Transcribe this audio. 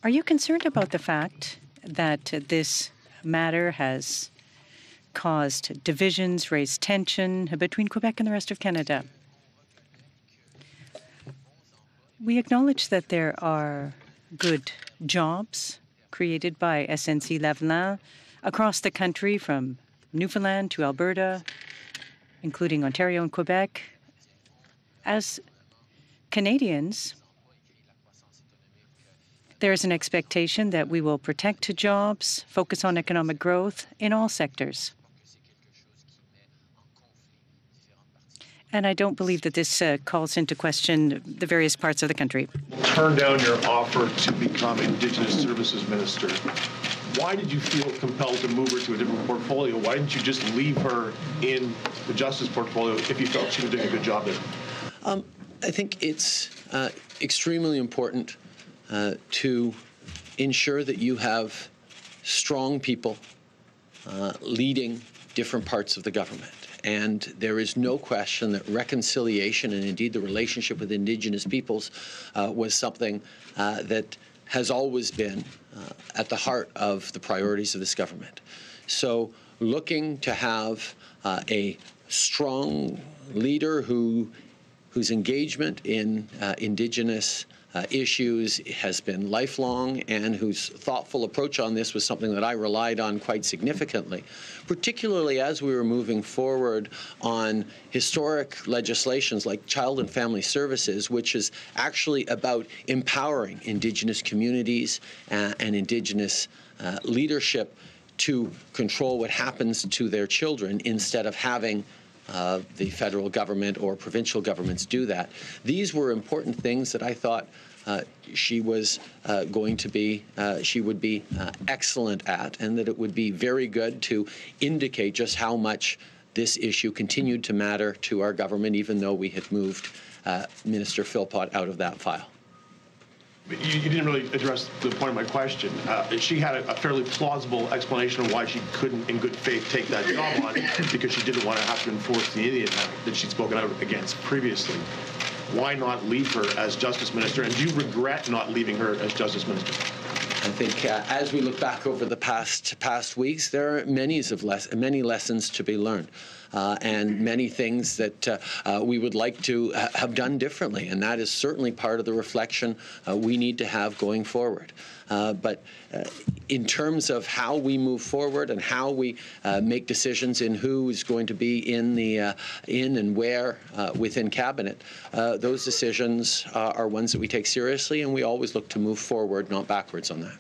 Are you concerned about the fact that this matter has caused divisions, raised tension between Quebec and the rest of Canada? We acknowledge that there are good jobs created by SNC-Lavalin across the country, from Newfoundland to Alberta, including Ontario and Quebec. As Canadians, there is an expectation that we will protect jobs, focus on economic growth in all sectors. And I don't believe that this calls into question the various parts of the country. Turn down your offer to become Indigenous Services Minister. Why did you feel compelled to move her to a different portfolio? Why didn't you just leave her in the Justice portfolio if you felt she was doing a good job there? I think it's extremely important to ensure that you have strong people leading different parts of the government. And there is no question that reconciliation and indeed the relationship with Indigenous peoples was something that has always been at the heart of the priorities of this government. So looking to have a strong leader whose engagement in Indigenous issues has been lifelong and whose thoughtful approach on this was something that I relied on quite significantly, particularly as we were moving forward on historic legislations like Child and Family Services, which is actually about empowering Indigenous communities and Indigenous leadership to control what happens to their children instead of having the federal government or provincial governments do that. These were important things that I thought she was she would be excellent at, and that it would be very good to indicate just how much this issue continued to matter to our government, even though we had moved Minister Philpott out of that file. You didn't really address the point of my question. She had a fairly plausible explanation of why she couldn't, in good faith, take that job on, because she didn't want to have to enforce the Indian Act that she'd spoken out against previously. Why not leave her as Justice Minister? And do you regret not leaving her as Justice Minister? I think as we look back over the past weeks, there are many lessons to be learned. And many things that we would like to have done differently. And that is certainly part of the reflection we need to have going forward. But in terms of how we move forward and how we make decisions in who is going to be in and where within Cabinet, those decisions are ones that we take seriously, and we always look to move forward, not backwards on that.